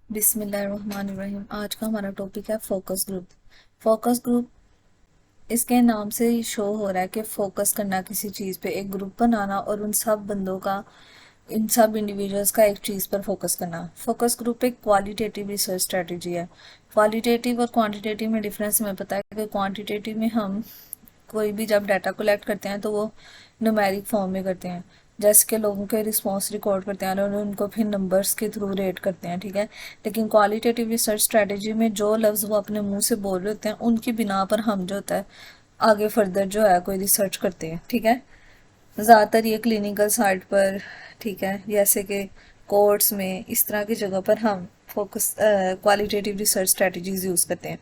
बिस्मिल्लाहिर्रहमानिर्रहीम। आज का हमारा टॉपिक है फोकस ग्रुप। फोकस ग्रुप इसके नाम से ही शो हो रहा है कि फोकस करना किसी चीज़ पे, एक ग्रुप बनाना और उन सब बंदों का, इन सब इंडिविजुअल्स का एक चीज़ पर फोकस करना। फोकस ग्रुप एक क्वालिटेटिव रिसर्च स्ट्रेटजी है। क्वालिटेटिव और क्वांटिटेटिव में डिफरेंस हमें पता है कि क्वांटिटेटिव में हम कोई भी जब डाटा कलेक्ट करते हैं तो वो न्यूमेरिक फॉर्म में करते हैं, जैसे कि लोगों के रिस्पॉन्स रिकॉर्ड करते हैं और उनको फिर नंबर्स के थ्रू रेट करते हैं, ठीक है। लेकिन क्वालिटेटिव रिसर्च स्ट्रेटजी में जो लफ्ज़ वो अपने मुंह से बोल रहे होते हैं उनकी बिना पर हम जो होता है आगे फर्दर जो है कोई रिसर्च करते हैं, ठीक है। ज़्यादातर ये क्लिनिकल साइट पर, ठीक है, जैसे कि कोर्ट्स में, इस तरह की जगह पर हम focus qualitative research strategies use करते हैं।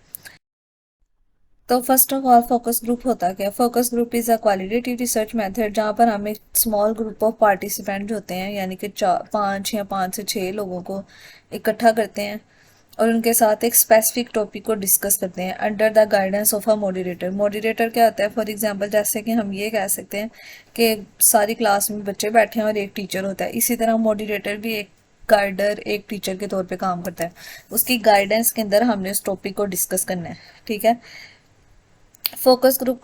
तो first of all focus group होता क्या है? Focus group is a qualitative research method जहाँ पर हम एक स्मॉल ग्रुप ऑफ पार्टिसिपेंट होते हैं, यानी कि चार पाँच या पाँच से छः लोगों को इकट्ठा करते हैं और उनके साथ एक स्पेसिफिक टॉपिक को डिस्कस करते हैं under the guidance of a moderator. Moderator क्या होता है? फॉर एग्जांपल जैसे कि हम ये कह सकते हैं कि सारी क्लास में बच्चे बैठे हैं और एक टीचर होता है, इसी तरह मॉडरेटर भी एक गाइडर, एक टीचर के तौर पे काम करता है। उसकी गाइडेंस के अंदर हमने उस टॉपिक को डिस्कस करना है, ठीक है। फोकस ग्रुप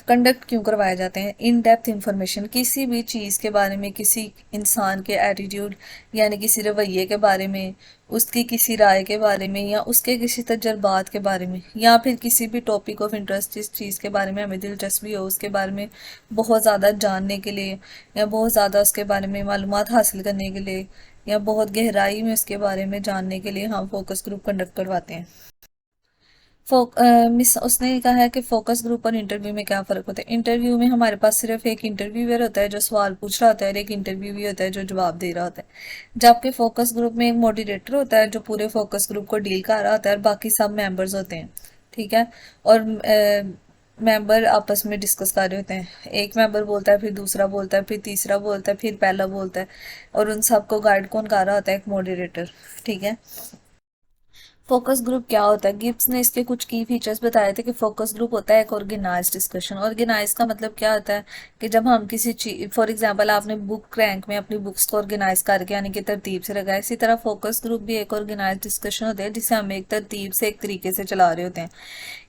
कंडक्ट क्यों करवाए जाते हैं? इन डेप्थ इंफॉर्मेशन, किसी भी चीज़ के बारे में, किसी इंसान के एटीट्यूड यानी किसी रवैये के बारे में, उसकी किसी राय के बारे में, या उसके किसी तजर्बात के बारे में, या फिर किसी भी टॉपिक ऑफ इंटरेस्ट, जिस चीज़ के बारे में हमें दिलचस्पी हो उसके बारे में बहुत ज़्यादा जानने के लिए, या बहुत ज़्यादा उसके बारे में मालूमात हासिल करने के लिए, या बहुत गहराई में उसके बारे में जानने के लिए हम फोकस ग्रुप कंडक्ट करवाते हैं। मिस उसने कहा है कि फोकस ग्रुप और इंटरव्यू में क्या फ़र्क होता है। इंटरव्यू में हमारे पास सिर्फ एक इंटरव्यूअर होता है जो सवाल पूछ रहा होता है और एक इंटरव्यूअर होता है जो जवाब दे रहा होता है, जबकि फोकस ग्रुप में एक मॉडरेटर होता है जो पूरे फोकस ग्रुप को डील कर रहा होता है और बाकी सब मेंबर्स होते हैं, ठीक है। और मेंबर आपस में डिस्कस कर रहे होते हैं, एक मेंबर बोलता है, फिर दूसरा बोलता है, फिर तीसरा बोलता है, फिर पहला बोलता है, और उन सबको गाइड कौन कर रहा होता है? एक मॉडरेटर, ठीक है। फोकस ग्रुप क्या होता है? गिब्स ने इसके कुछ की फीचर्स बताए थे कि फोकस ग्रुप होता है एक ऑर्गेनाइज डिस्कशन। ऑर्गेनाइज का मतलब क्या होता है कि जब हम किसी चीज, फॉर एग्जांपल आपने बुक रैंक में अपनी बुक्स को ऑर्गेनाइज करके यानी कि तरतीब से रखा है, इसी तरह फोकस ग्रुप भी एक ऑर्गेनाइज डिस्कशन होता है जिसे हम एक तरतीब से, एक तरीके से चला रहे होते हैं।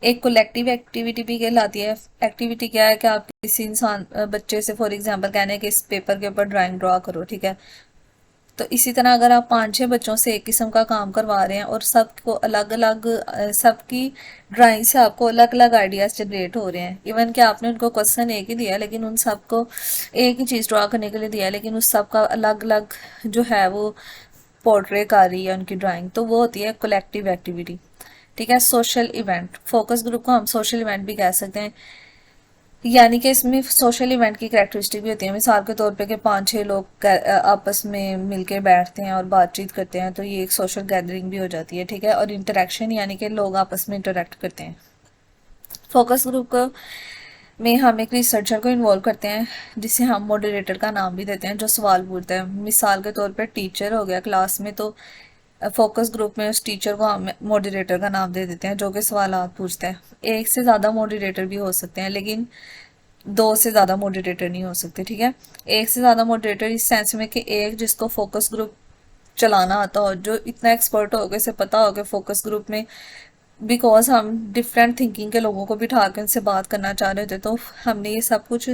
एक कलेक्टिव एक्टिविटी भी कहलाती है। एक्टिविटी क्या है कि आप किसी इंसान बच्चे से फॉर एग्जांपल कहने हैं कि इस पेपर के ऊपर ड्राइंग ड्रॉ करो, ठीक है। तो इसी तरह अगर आप पाँच छः बच्चों से एक किस्म का काम करवा रहे हैं और सबको अलग अलग सबकी ड्राइंग से आपको अलग अलग आइडियाज जनरेट हो रहे हैं, इवन कि आपने उनको क्वेश्चन एक ही दिया है लेकिन उन सबको एक ही चीज़ ड्रॉ करने के लिए दिया है, लेकिन उस सब का अलग अलग जो है वो पोर्ट्रे कर रही है उनकी ड्राइंग, तो वो होती है कलेक्टिव एक्टिविटी, ठीक है। सोशल इवेंट, फोकस ग्रुप को हम सोशल इवेंट भी कह सकते हैं, यानी कि इसमें सोशल इवेंट की करैक्टरिस्टिक भी होती है। मिसाल के तौर पे कि पाँच छः लोग आपस में मिलके बैठते हैं और बातचीत करते हैं, तो ये एक सोशल गैदरिंग भी हो जाती है, ठीक है। और इंटरेक्शन यानी कि लोग आपस में इंटरेक्ट करते हैं। फोकस ग्रुप को में हम एक रिसर्चर को इन्वॉल्व करते हैं जिसे हम मॉडरेटर का नाम भी देते हैं, जो सवाल पूछता है। मिसाल के तौर पे टीचर हो गया क्लास में, तो फोकस ग्रुप में उस टीचर को हम मॉडरेटर का नाम दे देते हैं जो कि सवाल पूछता है। एक से ज़्यादा मॉडरेटर भी हो सकते हैं लेकिन दो से ज़्यादा मॉडरेटर नहीं हो सकते, ठीक है। एक से ज़्यादा मॉडरेटर इस सेंस में कि एक जिसको फोकस ग्रुप चलाना आता हो, जो इतना एक्सपर्ट हो गए, से पता हो कि फोकस ग्रुप में, बिकॉज हम डिफरेंट थिंकिंग के लोगों को बिठा के उनसे बात करना चाह रहे थे, तो हमने ये सब कुछ,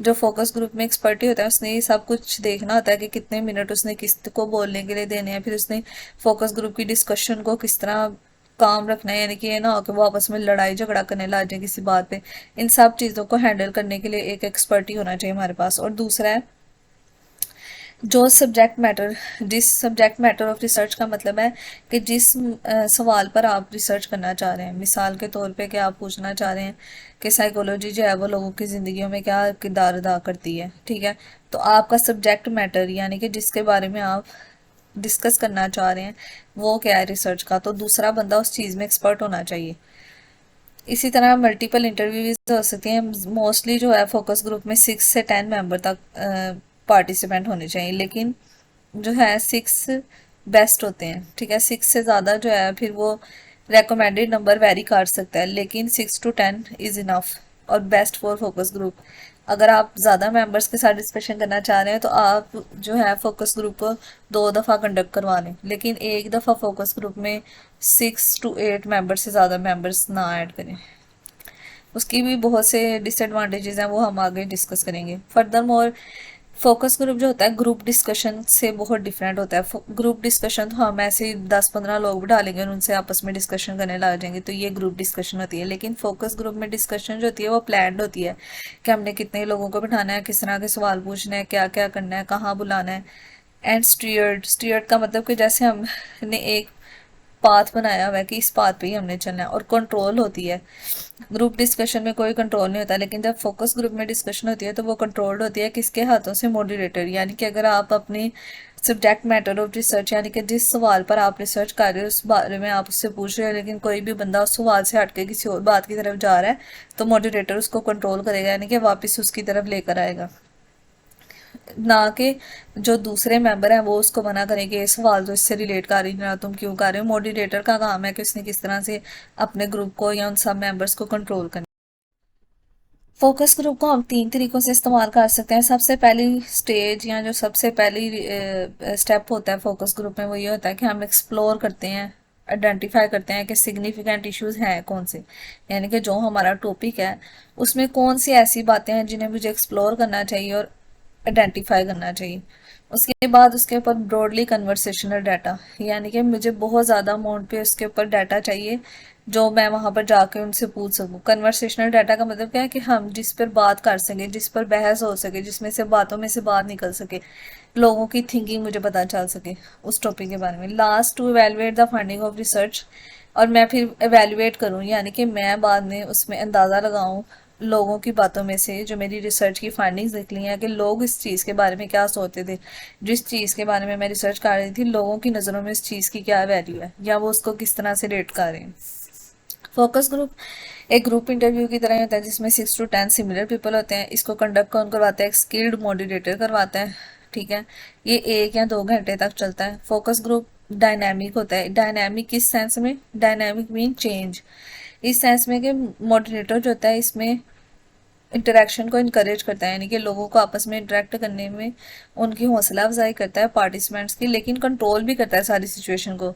जो फोकस ग्रुप में एक्सपर्टी होता है उसने ये सब कुछ देखना होता है कि कितने मिनट उसने किस को बोलने के लिए देने हैं, फिर उसने फोकस ग्रुप की डिस्कशन को किस तरह काम रखना है, यानी कि ये ना हो कि वो आपस में लड़ाई झगड़ा करने लग जाए किसी बात पे। इन सब चीज़ों को हैंडल करने के लिए एक एक्सपर्टी होना चाहिए हमारे पास। और दूसरा है जो सब्जेक्ट मैटर, जिस सब्जेक्ट मैटर ऑफ रिसर्च का मतलब है कि जिस सवाल पर आप रिसर्च करना चाह रहे हैं। मिसाल के तौर पे कि आप पूछना चाह रहे हैं कि साइकोलॉजी जो है वो लोगों की ज़िंदगियों में क्या किरदार अदा करती है, ठीक है। तो आपका सब्जेक्ट मैटर यानी कि जिसके बारे में आप डिस्कस करना चाह रहे हैं वो क्या है रिसर्च का, तो दूसरा बंदा उस चीज़ में एक्सपर्ट होना चाहिए। इसी तरह मल्टीपल इंटरव्यूज हो सकती हैं। मोस्टली जो है फोकस ग्रुप में 6 से 10 मेंबर तक पार्टिसिपेंट होने चाहिए, लेकिन जो है 6 बेस्ट होते हैं, ठीक है। 6 से ज़्यादा जो है फिर वो रेकमेंडेड नंबर वेरी कर सकता है, लेकिन 6 to 10 इज़ इनफ और बेस्ट फॉर फोकस ग्रुप। अगर आप ज़्यादा मेंबर्स के साथ डिस्कशन करना चाह रहे हैं तो आप जो है फोकस ग्रुप को 2 दफ़ा कंडक्ट करवा लें, लेकिन एक दफ़ा फोकस ग्रुप में 6 to 8 मेंबर से ज़्यादा मेंबर्स ना ऐड करें। उसकी भी बहुत से डिसएडवांटेजेस हैं, वो हम आगे डिस्कस करेंगे। फर्दर मोर फोकस ग्रुप जो होता है ग्रुप डिस्कशन से बहुत डिफरेंट होता है। ग्रुप डिस्कशन तो हम ऐसे ही 10-15 लोग बिठा लेंगे और उनसे आपस में डिस्कशन करने लग जाएंगे, तो ये ग्रुप डिस्कशन होती है। लेकिन फोकस ग्रुप में डिस्कशन जो होती है वो प्लान्ड होती है कि हमने कितने लोगों को बिठाना है, किस तरह के सवाल पूछने हैं, क्या क्या करना है, कहाँ बुलाना है। एंड स्टीयर्ड, स्टीयर्ड का मतलब कि जैसे हमने एक पाथ बनाया हुआ है कि इस पाथ पे ही हमने चलना है, और कंट्रोल होती है। ग्रुप डिस्कशन में कोई कंट्रोल नहीं होता, लेकिन जब फोकस ग्रुप में डिस्कशन होती है तो वो कंट्रोल्ड होती है किसके हाथों से? मॉडरेटर। यानी कि अगर आप अपनी सब्जेक्ट मैटर ऑफ रिसर्च, यानी कि जिस सवाल पर आप रिसर्च कर रहे हो उस बारे में आप उससे पूछ रहे हो, लेकिन कोई भी बंदा उस सवाल से हटके किसी और बात की तरफ जा रहा है, तो मॉडरेटर उसको कंट्रोल करेगा, यानी कि वापस उसकी तरफ लेकर आएगा, ना कि जो दूसरे मेंबर हैं वो उसको मना करेंगे ये सवाल तो इससे रिलेट कर रही ना, तुम क्यों कर रहे हो। मॉडरेटर का काम है कि उसने किस तरह से अपने ग्रुप को या उन सब मेंबर्स को कंट्रोल करना। फोकस ग्रुप को हम 3 तरीकों से इस्तेमाल कर सकते हैं। सबसे पहली स्टेज या जो सबसे पहली स्टेप होता है फोकस ग्रुप में, वो ये होता है कि हम एक्सप्लोर करते हैं, आइडेंटिफाई करते हैं कि सिग्निफिकेंट इश्यूज हैं कौन से, यानी कि जो हमारा टॉपिक है उसमें कौन सी ऐसी बातें हैं जिन्हें मुझे एक्सप्लोर करना चाहिए और आइडेंटिफाई करना चाहिए। उसके बाद उसके ऊपर ब्रॉडली कन्वर्सेशनल डाटा, यानी कि मुझे बहुत ज़्यादा अमाउंट पे उसके ऊपर डाटा चाहिए जो मैं वहाँ पर जाके उनसे पूछ सकूँ। कन्वर्सेशनल डाटा का मतलब क्या है कि हम जिस पर बात कर सकें, जिस पर बहस हो सके, जिसमें से बातों में से बात निकल सके, लोगों की थिंकिंग मुझे पता चल सके उस टॉपिक के बारे में। Last to evaluate the funding of research, और मैं फिर एवेल्युएट करूँ, यानी कि मैं बाद में उसमें अंदाज़ा लगाऊँ लोगों की बातों में से जो मेरी रिसर्च की फाइंडिंग्स निकली हैं कि लोग इस चीज़ के बारे में क्या सोचते थे, जिस चीज़ के बारे में मैं रिसर्च कर रही थी लोगों की नज़रों में इस चीज़ की क्या वैल्यू है, या वो उसको किस तरह से रेट कर रहे हैं। फोकस ग्रुप एक ग्रुप इंटरव्यू की तरह होता है जिसमें 6 to 10 सिमिलर पीपल होते हैं। इसको कंडक्ट कौन करवाता है? एक स्किल्ड मॉडरेटर करवाता है, ठीक है। ये 1 या 2 घंटे तक चलता है। फोकस ग्रुप डायनामिक होता है। डायनामिक किस सेंस में? डायनामिक मीन चेंज, इस सेंस में कि मॉडरेटर जो होता है इसमें इंटरेक्शन को इनकरेज करता है, यानी कि लोगों को आपस में इंटरेक्ट करने में उनकी हौसला अफजाई करता है पार्टिसिपेंट्स की, लेकिन कंट्रोल भी करता है सारी सिचुएशन को।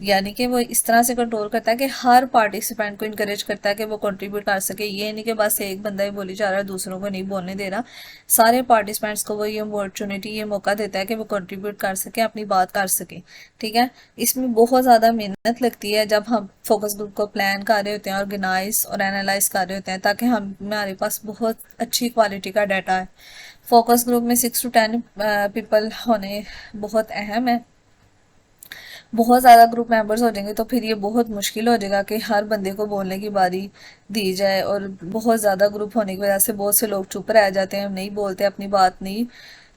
यानी कि वो इस तरह से कंट्रोल करता है कि हर पार्टिसिपेंट को इनकरेज करता है कि वो कंट्रीब्यूट कर सके। ये नहीं कि बस एक बंदा ही बोली जा रहा है दूसरों को नहीं बोलने दे रहा, सारे पार्टिसिपेंट्स को वो ये अपॉर्चुनिटी, ये मौका देता है कि वो कंट्रीब्यूट कर सके, अपनी बात कर सके, ठीक है। इसमें बहुत ज़्यादा मेहनत लगती है जब हम फोकस ग्रुप को प्लान कर रहे होते हैं, ऑर्गेनाइज और एनालाइज कर रहे होते हैं, ताकि हमारे पास बहुत अच्छी क्वालिटी का डाटा है। फोकस ग्रुप में 6 to 10 पीपल होने बहुत अहम है। बहुत ज़्यादा ग्रुप मेंबर्स हो जाएंगे तो फिर ये बहुत मुश्किल हो जाएगा कि हर बंदे को बोलने की बारी दी जाए, और बहुत ज़्यादा ग्रुप होने की वजह से बहुत से लोग चुप रह जाते हैं, नहीं बोलते, अपनी बात नहीं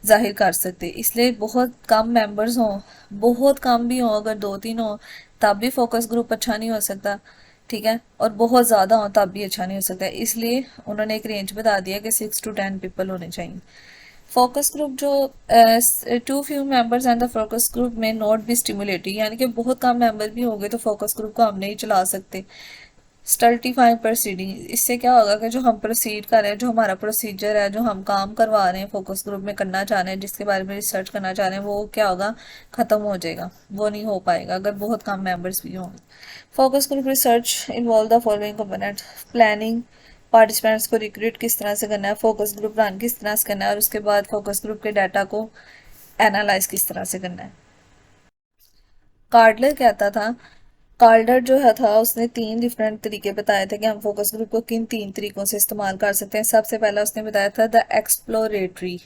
जाहिर कर सकते। इसलिए बहुत कम मेंबर्स हों, बहुत कम भी हों, अगर 2-3 हों तब भी फोकस ग्रुप अच्छा नहीं हो सकता, ठीक है। और बहुत ज़्यादा हो तब भी अच्छा नहीं हो सकता, इसलिए उन्होंने एक रेंज बता दिया कि 6 to 10 पीपल होने चाहिए। फोकस ग्रुप जो to few members and the focus group में नॉट बी स्टिमुलेटिंग, यानी कि बहुत कम मेंबर भी होंगे तो फोकस ग्रुप को हम नहीं चला सकते। स्टल्टीफाइंग प्रोसीडिंग, इससे क्या होगा कि जो हम प्रोसीड कर रहे हैं, जो हमारा प्रोसीजर है, जो हम काम करवा रहे हैं फोकस ग्रुप में करना चाह रहे हैं, जिसके बारे में रिसर्च करना चाह रहे हैं, वो क्या होगा? ख़त्म हो जाएगा, वो नहीं हो पाएगा अगर बहुत कम मेंबर्स भी होंगे। Focus group research involve the following component: planning, participants को रिक्रूट किस तरह से करना है, फोकस ग्रुप रन किस तरह से करना है, और उसके बाद फोकस ग्रुप के डाटा को एनालाइज किस तरह से करना है। कार्डलर कहता था, कार्डर जो है था उसने 3 डिफरेंट तरीके बताए थे कि हम फोकस ग्रुप को किन 3 तरीकों से इस्तेमाल कर सकते हैं। सबसे पहला उसने बताया था द एक्सप्लोरेटरी।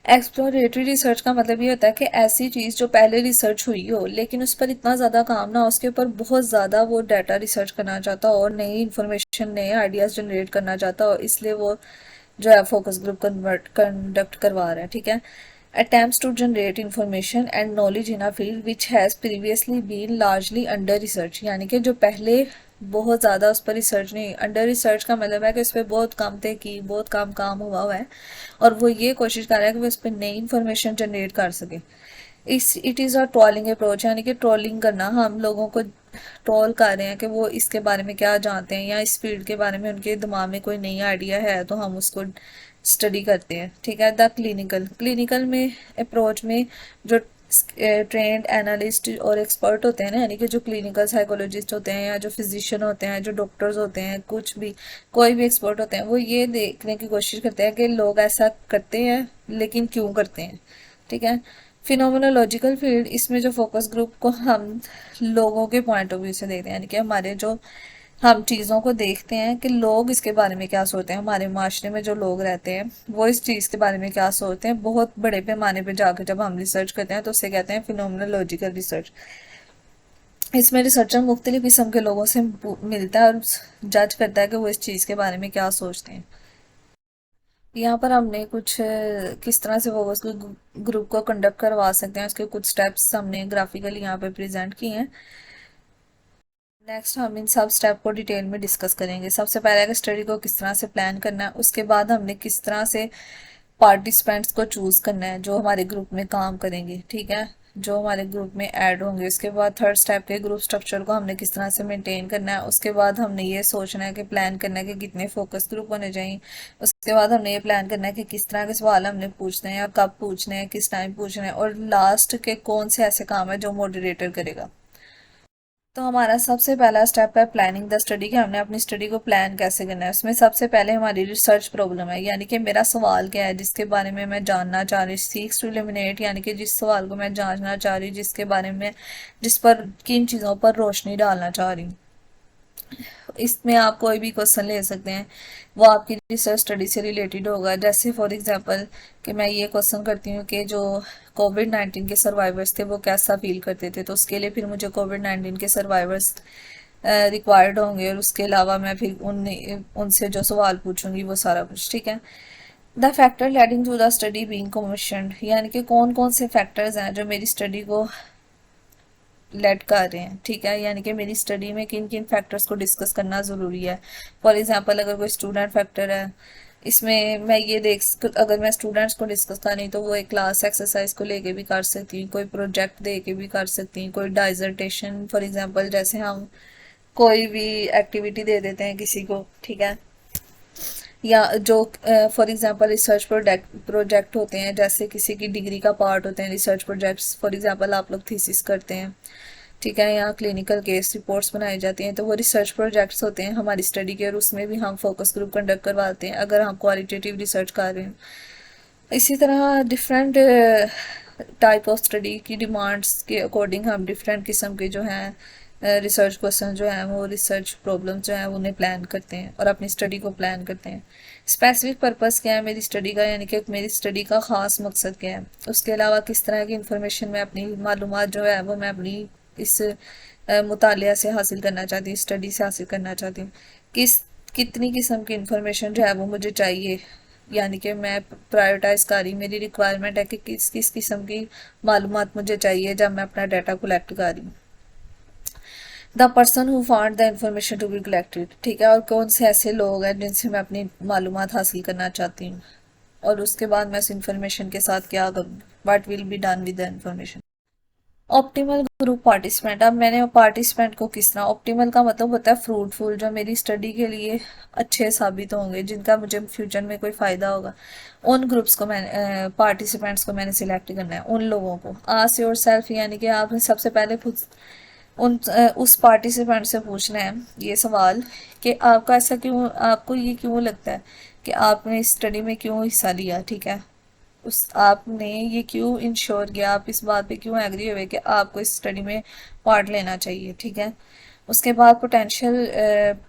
एक्सप्लोरेटरी रिसर्च का मतलब ये होता है कि ऐसी चीज़ जो पहले रिसर्च हुई हो लेकिन उस पर इतना ज़्यादा काम ना हो, उसके ऊपर बहुत ज़्यादा वो डाटा रिसर्च करना चाहता हो और नई इन्फॉर्मेशन, नए आइडियाज़ जनरेट करना चाहता हो, इसलिए वो जो है फोकस ग्रुप कंडक्ट करवा रहा है, ठीक है। attempts to generate information and knowledge in a field which has previously been largely under research, यानी कि जो पहले बहुत ज़्यादा उस पर रिसर्च नहीं, अंडर रिसर्च का मतलब है कि उस पर बहुत कम थे की, बहुत कम काम हुआ है, और वो ये कोशिश कर रहा है कि वो उस पर नई इन्फॉर्मेशन जनरेट कर सके। इस it is a trawling approach, यानी कि ट्रोलिंग करना, हम लोगों को ट्रोल कर रहे हैं कि वो इसके बारे में क्या जानते हैं या इस फील्ड के बारे में उनके दिमाग में कोई नई आइडिया है तो हम उसको स्टडी करते हैं, ठीक है। द क्लिनिकल क्लिनिकल में अप्रोच में जो ट्रेंड एनालिस्ट और एक्सपर्ट होते हैं ना, यानी कि जो क्लिनिकल साइकोलॉजिस्ट होते हैं या जो फिजिशियन होते हैं, जो डॉक्टर्स होते हैं, कुछ भी कोई भी एक्सपर्ट होते हैं, वो ये देखने की कोशिश करते हैं कि लोग ऐसा करते हैं लेकिन क्यों करते हैं, ठीक है। फिनोमेनोलॉजिकल फील्ड, इसमें जो फोकस ग्रुप को हम लोगों के पॉइंट ऑफ व्यू से देखते हैं, यानी कि हमारे जो हम चीज़ों को देखते हैं कि लोग इसके बारे में क्या सोचते हैं, हमारे माशरे में जो लोग रहते हैं वो इस चीज़ के बारे में क्या सोचते हैं, बहुत बड़े पैमाने पे जाकर जब हम रिसर्च करते हैं तो उसे कहते हैं फिनोमेनोलॉजिकल रिसर्च। इसमें रिसर्चर मुख्तलिफ किस्म के लोगों से मिलता है और जज करता है कि वो इस चीज़ के बारे में क्या सोचते हैं। यहाँ पर हमने कुछ किस तरह से फोकस ग्रुप को कंडक्ट करवा सकते हैं उसके कुछ स्टेप्स हमने ग्राफिकली यहाँ पे प्रेजेंट किए हैं। नेक्स्ट हम इन सब स्टेप को डिटेल में डिस्कस करेंगे। सबसे पहले अगर स्टडी को किस तरह से प्लान करना है, उसके बाद हमने किस तरह से पार्टिसिपेंट्स को चूज करना है जो हमारे ग्रुप में काम करेंगे, ठीक है, जो हमारे ग्रुप में ऐड होंगे। उसके बाद थर्ड स्टेप के ग्रुप स्ट्रक्चर को हमने किस तरह से मेंटेन करना है। उसके बाद हमने ये सोचना है कि प्लान करना है कि कितने फोकस ग्रुप होने चाहिए। उसके बाद हमने ये प्लान करना है कि किस तरह के सवाल हमने पूछने हैं या कब पूछने हैं, किस टाइम पूछने हैं, और लास्ट के कौन से ऐसे काम है जो मॉडरेटर करेगा। तो हमारा सबसे पहला स्टेप है प्लानिंग द स्टडी, कि हमने अपनी स्टडी को प्लान कैसे करना है। उसमें सबसे पहले हमारी रिसर्च प्रॉब्लम है, यानी कि मेरा सवाल क्या है जिसके बारे में मैं जानना चाह रही, सीक्स टू एलिमिनेट, यानी कि जिस सवाल को मैं जानना चाह रही, जिसके बारे में, जिस पर किन चीज़ों पर रोशनी डालना चाह रही। इसमें आप कोई भी क्वेश्चन ले सकते हैं, वो आपकी रिसर्च स्टडी से रिलेटेड होगा। जैसे फॉर एग्जांपल कि मैं ये क्वेश्चन करती हूँ कि जो कोविड-19 के सर्वाइवर्स थे वो कैसा फील करते थे, तो उसके लिए फिर मुझे कोविड-19 के सर्वाइवर्स रिक्वायर्ड होंगे, और उसके अलावा मैं फिर उनसे जो सवाल पूछूंगी वो सारा कुछ, ठीक है। The factor leading to the study being commissioned, यानी कि कौन कौन से फैक्टर्स हैं जो मेरी स्टडी को लेट कर रहे हैं, ठीक है, यानी कि मेरी स्टडी में किन किन फैक्टर्स को डिस्कस करना ज़रूरी है। फॉर एग्जांपल अगर कोई स्टूडेंट फैक्टर है, इसमें मैं ये अगर मैं स्टूडेंट्स को डिस्कस कर रही तो वो एक क्लास एक्सरसाइज को लेके भी कर सकती हूँ, कोई प्रोजेक्ट दे के भी कर सकती हूँ, कोई डाइजर्टेशन फॉर एग्जांपल, जैसे हम कोई भी एक्टिविटी दे देते हैं किसी को, ठीक है, या जो फॉर एग्जांपल रिसर्च प्रोजेक्ट होते हैं, जैसे किसी की डिग्री का पार्ट होते हैं रिसर्च प्रोजेक्ट्स, फॉर एग्जांपल आप लोग थीसिस करते हैं, ठीक है, यहाँ क्लिनिकल केस रिपोर्ट्स बनाई जाती हैं, तो वो रिसर्च प्रोजेक्ट्स होते हैं हमारी स्टडी के, और उसमें भी हम फोकस ग्रुप कंडक्ट करवाते हैं अगर हम क्वालिटेटिव रिसर्च कर रहे हैं। इसी तरह डिफरेंट टाइप ऑफ स्टडी की डिमांड्स के अकॉर्डिंग हम डिफरेंट किस्म के जो हैं रिसर्च क्वेश्चन जो हैं, वो रिसर्च प्रॉब्लम जो हैं उन्हें प्लान करते हैं और अपनी स्टडी को प्लान करते हैं। स्पेसिफिक पर्पस क्या है मेरी स्टडी का, यानी कि मेरी स्टडी का ख़ास मकसद क्या है, उसके अलावा किस तरह की इंफॉर्मेशन मैं अपनी मालूमात जो है वो मैं अपनी इस मुतालिया से हासिल करना चाहती हूँ, स्टडी से हासिल करना चाहती हूँ, कितनी किस्म की इंफॉर्मेशन जो है वो मुझे चाहिए, यानी कि मैं प्रायोरिटाइज कर रही, मेरी रिक्वायरमेंट है कि किस किस किस्म की मालूमात मुझे चाहिए जब मैं अपना डाटा कलेक्ट कर रही हूँ। The person who found the information to be collected, ठीक है, और कौन से ऐसे लोग हैं जिनसे मैं अपनी मालूमात हासिल करना चाहती हूँ, और उसके बाद मैं उस इंफॉर्मेशन के साथ क्या करूँ, what will be done with the information. Optimal group participant, अब मैंने पार्टिसिपेंट को किस तरह, ऑप्टिमल का मतलब होता है फ्रूटफुल, जो मेरी स्टडी के लिए अच्छे साबित होंगे, जिनका मुझे फ्यूचर में कोई फ़ायदा होगा, उन ग्रुप्स को मैंने पार्टिसिपेंट्स को मैंने सिलेक्ट करना है, उन लोगों को। आस्क योर सेल्फ, यानी कि आपने सबसे पहले खुद उस पार्टिसिपेंट से पूछना है ये सवाल कि आपका ऐसा क्यों, आपको ये क्यों लगता है कि आपने इस स्टडी में क्यों हिस्सा लिया, ठीक है, उस आपने ये क्यों इंश्योर किया, आप इस बात पे क्यों एग्री हुए कि आपको इस स्टडी में पार्ट लेना चाहिए, ठीक है। उसके बाद potential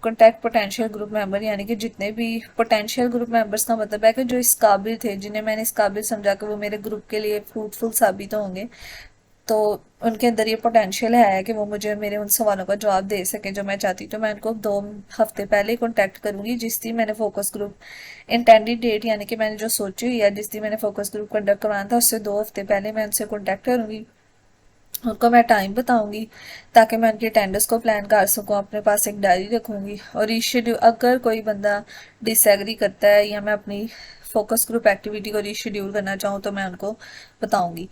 contact potential group member, यानी कि जितने भी पोटेंशियल ग्रुप मेंबर्स का मतलब है कि जो इस काबिल थे, जिन्हें मैंने इस काबिल समझा कि वो मेरे ग्रुप के लिए फ्रूटफुल साबित होंगे, तो उनके अंदर ये पोटेंशियल है कि वो मुझे मेरे उन सवालों का जवाब दे सके जो मैं चाहती हूँ। तो मैं उनको 2 हफ्ते पहले ही कॉन्टैक्ट करूँगी, जिस दिन मैंने फोकस ग्रुप इंटेंडेड डेट, यानी कि मैंने जो सोची हुई है जिस दिन मैंने फोकस ग्रुप कंडक्ट करवाना था उससे 2 हफ्ते पहले मैं उनसे कॉन्टैक्ट करूँगी, उनको मैं टाइम बताऊंगी ताकि मैं उनकी अटेंडेंस को प्लान कर सकूँ, अपने पास एक डायरी रखूँगी, और रीशेड्यूल, अगर कोई बंदा डिसएग्री करता है या मैं अपनी फोकस ग्रुप एक्टिविटी को रीशेड्यूल करना चाहूँ तो मैं उनको बताऊँगी।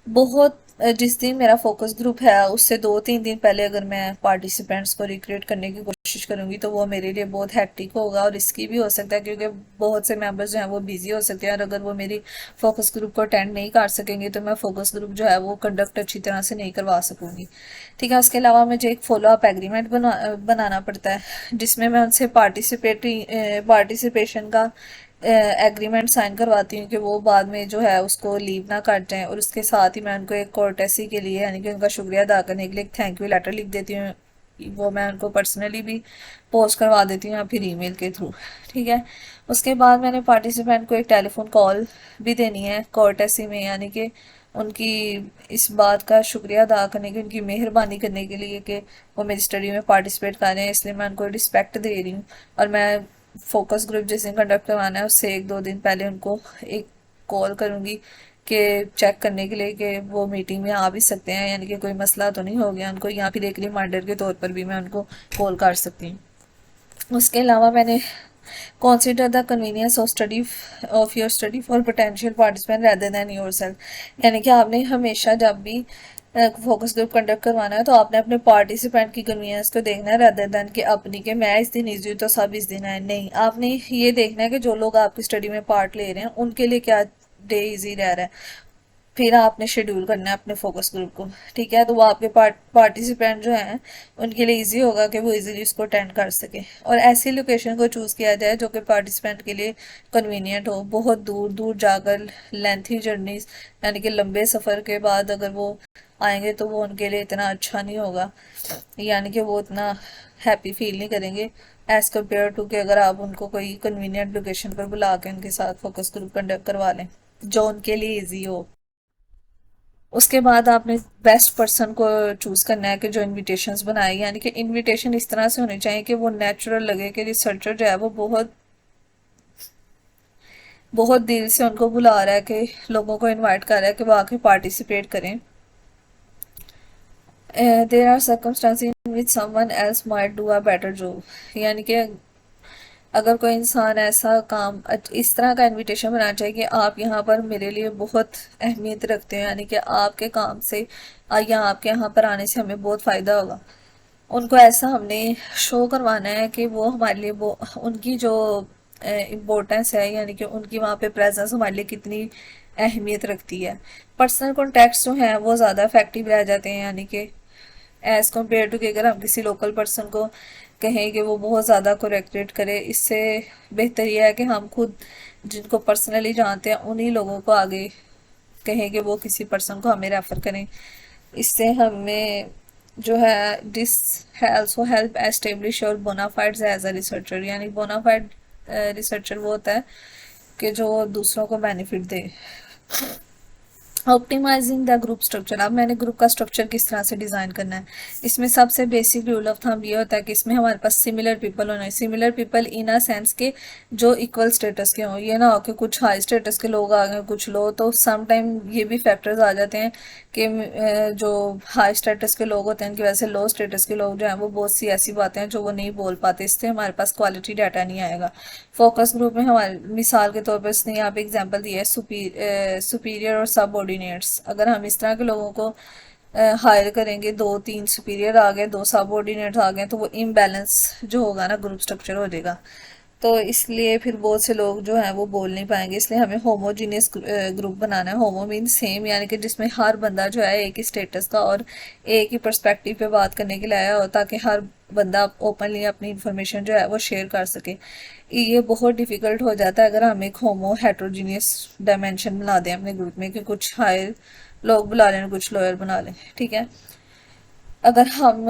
बहुत जिस दिन मेरा फोकस ग्रुप है उससे 2-3 दिन पहले अगर मैं पार्टिसिपेंट्स को रिक्रूट करने की कोशिश करूंगी तो वो मेरे लिए बहुत हैक्टिक होगा और रिस्की भी हो सकता है, क्योंकि बहुत से मेंबर्स जो हैं वो बिजी हो सकते हैं और अगर वो मेरी फोकस ग्रुप को अटेंड नहीं कर सकेंगे तो मैं फोकस ग्रुप जो है वो कंडक्ट अच्छी तरह से नहीं करवा सकूंगी। ठीक है, उसके अलावा मुझे एक फॉलो अप एग्रीमेंट बनाना पड़ता है जिसमें मैं उनसे पार्टिसिपेशन का एग्रीमेंट साइन करवाती हूँ कि वो बाद में जो है उसको लीव ना काट जाएं, और उसके साथ ही मैं उनको एक कोर्टेसी के लिए यानी कि उनका शुक्रिया अदा करने के लिए एक थैंक यू लेटर लिख देती हूँ। वो मैं उनको पर्सनली भी पोस्ट करवा देती हूँ या फिर ईमेल के थ्रू। ठीक है, उसके बाद मैंने पार्टिसिपेंट को एक टेलीफोन कॉल भी देनी है कोर्टेसी में, यानी कि उनकी इस बात का शुक्रिया अदा करने की, उनकी मेहरबानी करने के लिए कि वो मेरी स्टडी में पार्टिसिपेट कर रहे हैं, इसलिए मैं उनको रिस्पेक्ट दे रही हूँ। और मैं फोकस ग्रुप जिस दिन कंडक्ट करवाना है उससे 1-2 दिन पहले उनको एक कॉल करूँगी कि चेक करने के लिए कि वो मीटिंग में आ भी सकते हैं, यानी कि कोई मसला तो नहीं हो गया उनको, या फिर एक रिमाइंडर के तौर पर भी मैं उनको कॉल कर सकती हूँ। उसके अलावा मैंने consider the convenience of study of your study for potential participant rather than yourself, यानी कि आपने हमेशा जब भी फोकस ग्रुप कंडक्ट करवाना है तो आपने अपने पार्टिसिपेंट की कन्वीनियंस को देखना है rather than कि अपनी के मैं इस दिन इजी हूँ तो सब इस दिन आए। नहीं, आपने ये देखना है कि जो लोग आपकी स्टडी में पार्ट ले रहे हैं उनके लिए क्या डे इजी रह रहा है, फिर आपने शेड्यूल करना है अपने फोकस ग्रुप को। ठीक है, तो वो आपके पार्टिसिपेंट जो हैं उनके लिए इजी होगा कि वो इजीली इसको अटेंड कर सके, और ऐसी लोकेशन को चूज़ किया जाए जो कि पार्टिसिपेंट के लिए कन्वीनियंट हो। बहुत दूर दूर जाकर लेंथी जर्नीज यानी कि लंबे सफ़र के बाद अगर वो आएंगे तो वो उनके लिए इतना अच्छा नहीं होगा, यानी कि वो इतना हैप्पी फील नहीं करेंगे एज़ कम्पेयर टू कि अगर आप उनको कोई कन्वीनियंट लोकेशन पर बुला के उनके साथ फोकस ग्रुप कंडक्ट करवा लें जो उनके लिए ईजी हो। उसके बाद आपने बेस्ट पर्सन को चूज़ करना है कि जो इनविटेशंस बनाए, यानी कि इनविटेशन इस तरह से होने चाहिए कि वो नेचुरल लगे कि रिसर्चर जो है वो बहुत बहुत दिल से उनको बुला रहा है कि लोगों को इनवाइट कर रहा है कि वो आके पार्टिसिपेट करें। There are circumstances in which someone else might do a better job, यानी कि अगर कोई इंसान ऐसा काम इस तरह का इनविटेशन बनाना चाहिए कि आप यहाँ पर मेरे लिए बहुत अहमियत रखते हैं, यानी कि आपके काम से या आपके यहाँ पर आने से हमें बहुत फ़ायदा होगा। उनको ऐसा हमने शो करवाना है कि वो हमारे लिए वो उनकी जो इम्पोर्टेंस है, यानी कि उनकी वहाँ पे प्रेजेंस हमारे लिए कितनी अहमियत रखती है। पर्सनल कॉन्टैक्ट्स जो हैं वो ज़्यादा इफेक्टिव रह जाते हैं, यानी कि एज़ कम्पेयर टू कि अगर हम किसी लोकल पर्सन को कहें कि वो बहुत ज़्यादा कोरेक्टेड करे, इससे बेहतर यह है कि हम खुद जिनको पर्सनली जानते हैं उन्हीं लोगों को आगे कहें कि वो किसी पर्सन को हमें रेफ़र करें। इससे हमें जो है this also help establish your bonafides as a researcher, यानी बोनाफाइड रिसर्चर वो होता है कि जो दूसरों को बेनिफिट दे। ऑप्टिमाइजिंग द ग्रुप स्ट्रक्चर, अब मैंने ग्रुप का स्ट्रक्चर किस तरह से डिज़ाइन करना है। इसमें सबसे बेसिक रूल ऑफ थंब ये होता है कि इसमें हमारे पास सिमिलर पीपल होना है। Similar people in a sense के जो इक्वल स्टेटस के हों, ये ना हो कि कुछ हाई स्टेटस के लोग आ गए कुछ लो, तो सम टाइम ये भी फैक्टर्स आ जाते हैं कि जो हाई स्टेटस के लोग होते हैं उनकी वजह से लो स्टेटस के लोग जो हैं वो बहुत सी ऐसी बातें हैं जो वो नहीं बोल पाते, इससे हमारे पास क्वालिटी डाटा नहीं आएगा। फोकस ग्रुप में हमारे मिसाल के तौर पर इसने यहाँ पे एग्जांपल दिया है सुपीरियर और सबऑर्डिनेट्स। अगर हम इस तरह के लोगों को हायर करेंगे, 2-3 सुपीरियर आ गए 2 सबऑर्डिनेट्स आ गए, तो वो इम्बैलेंस जो होगा ना ग्रुप स्ट्रक्चर हो जाएगा। तो इसलिए फिर बहुत से लोग जो हैं वो बोल नहीं पाएंगे, इसलिए हमें होमोजीनियस ग्रुप बनाना है। होमो मीन सेम, यानी कि जिसमें हर बंदा जो है एक ही स्टेटस का और एक ही पर्सपेक्टिव पे बात करने के लिए आया हो, ताकि हर बंदा ओपनली अपनी इंफॉर्मेशन जो है वो शेयर कर सके। ये बहुत डिफ़िकल्ट हो जाता है अगर हम एक होमो हेट्रोजीनियस डायमेंशन बना दें अपने ग्रुप में कि कुछ हायर लोग बुला लें कुछ लोअर बना लें। ठीक है, अगर हम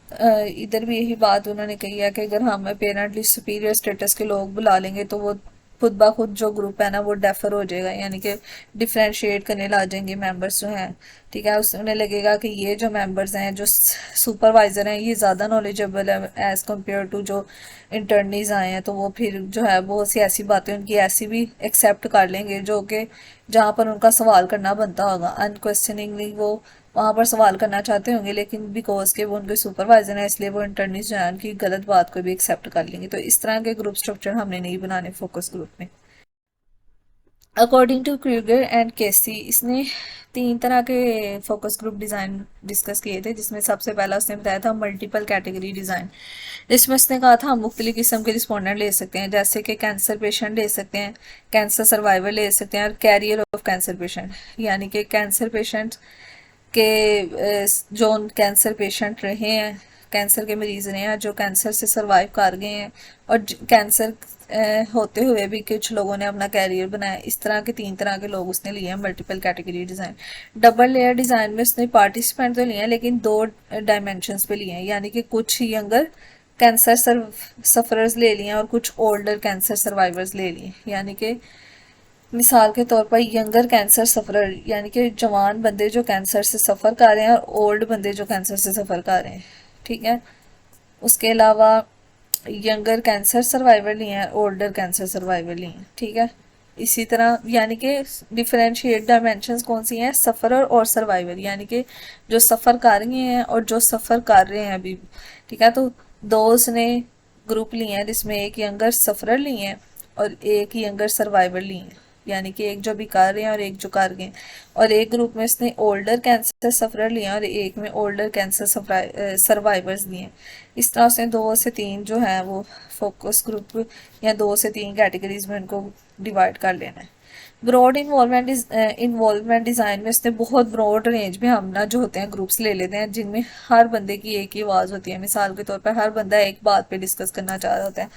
इधर भी यही बात उन्होंने कही है कि अगर हम अपेरेंटली सुपीरियर स्टेटस के लोग बुला लेंगे तो वो खुद ब खुद जो ग्रुप है ना वो डेफर हो जाएगा, यानी कि डिफ्रेंशिएट करने ला जाएंगे मेंबर्स जो हैं। ठीक है, उस उन्हें लगेगा कि ये जो मेंबर्स हैं जो सुपरवाइज़र हैं ये ज़्यादा नॉलेजेबल है एज़ कम्पेयर टू जो इंटर्नीज आए हैं, तो वो फिर जो है बहुत सी ऐसी बातें उनकी ऐसी भी एक्सेप्ट कर लेंगे जो कि जहाँ पर उनका सवाल करना बनता होगा अनक्वेश्चनिंगली वो वहाँ पर सवाल करना चाहते होंगे, लेकिन बिकॉज के वो उनके सुपरवाइजर हैं इसलिए वो इंटर्नीज जो है उनकी गलत बात को भी एक्सेप्ट कर लेंगे। तो इस तरह के ग्रुप स्ट्रक्चर हमने नहीं बनाने फोकस ग्रुप में। अकॉर्डिंग टू क्रूगर एंड केसी, इसने 3 तरह के फोकस ग्रुप डिज़ाइन डिस्कस किए थे, जिसमें सबसे पहला उसने बताया था मल्टीपल कैटेगरी डिज़ाइन। इसमें उसने कहा था हम मुख्तलिफ किस्म के रिस्पोंडेंट ले सकते हैं, जैसे कि कैंसर पेशेंट ले सकते हैं, कैंसर सर्वाइवर ले सकते हैं, और कैरियर ऑफ कैंसर पेशेंट, यानी कि कैंसर पेशेंट के जो कैंसर पेशेंट रहे हैं, कैंसर के मरीज रहे हैं, जो कैंसर से सर्वाइव कर गए हैं, और कैंसर होते हुए भी कुछ लोगों ने अपना कैरियर बनाया। इस तरह के 3 तरह के लोग उसने लिए हैं multiple category design. Double layer design में उसने पार्टिसिपेंट तो लिए हैं, लेकिन 2 डायमेंशंस पे लिए हैं, यानी कि कुछ यंगर कैंसर सफरर्स ले लिए हैं और कुछ ओल्डर कैंसर सर्वाइवर्स ले लिए, यानी कि मिसाल के तौर पर यंगर कैंसर सफरर, यानी कि जवान बंदे जो कैंसर से सफ़र कर रहे हैं, और ओल्ड बंदे जो कैंसर से सफ़र कर रहे हैं, ठीक है। उसके अलावा यंगर कैंसर सर्वाइवर लिए हैं, ओल्डर कैंसर सर्वाइवर लिए हैं, ठीक है। इसी तरह यानी कि डिफरेंशिएट डायमेंशंस कौन सी हैं, सफ़रर और सर्वाइवर, यानी कि जो सफ़र कर रहे हैं और जो सफ़र कर रहे हैं अभी, ठीक है। तो दो उसने ग्रुप लिए हैं, जिसमें एक यंगर सफ़रर लिए हैं और एक यंगर सर्वाइवर लिए हैं, यानी कि एक जो भी कर रहे हैं और एक जो कर गए, और एक ग्रुप में इसने ओल्डर कैंसर सफरर लिए और एक में ओल्डर कैंसर सर्वाइवर्स लिए। इस तरह से 2 से 3 जो है वो फोकस ग्रुप या 2 से 3 कैटेगरीज में उनको डिवाइड कर लेना है। ब्रॉड इन्वॉल्वमेंट डिज़ाइन में इसने बहुत ब्रॉड रेंज में हम ना जो होते हैं ग्रुप्स ले लेते हैं, जिनमें हर बंदे की एक ही आवाज़ होती है। मिसाल के तौर पर हर बंदा एक बात पे डिस्कस करना चाह रहा होता है।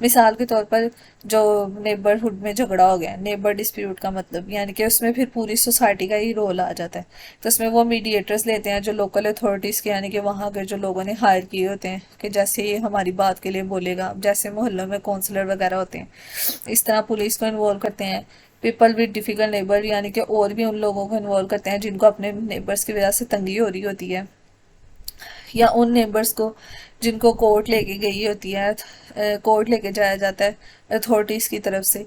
मिसाल के तौर पर जो नेबरहुड में झगड़ा हो गया, नेबर डिस्प्यूट का मतलब, यानी कि उसमें फिर पूरी सोसाइटी का ही रोल आ जाता है। तो उसमें वो मीडिएटर्स लेते हैं जो लोकल अथॉरिटीज़ के, यानी कि वहाँ के जो लोगों ने हायर किए होते हैं कि जैसे ये हमारी बात के लिए बोलेगा, जैसे मोहल्लों में काउंसलर वगैरह होते हैं, इस तरह पुलिस को इन्वॉल्व करते हैं। पीपल विद डिफिकल्ट नेबर, यानी कि और भी उन लोगों को इन्वॉल्व करते हैं जिनको अपने नेबर्स की वजह से तंगी हो रही होती है, या उन नेबर्स को जिनको कोर्ट लेके गई होती है, कोर्ट लेके जाया जाता है अथॉरिटीज़ की तरफ से,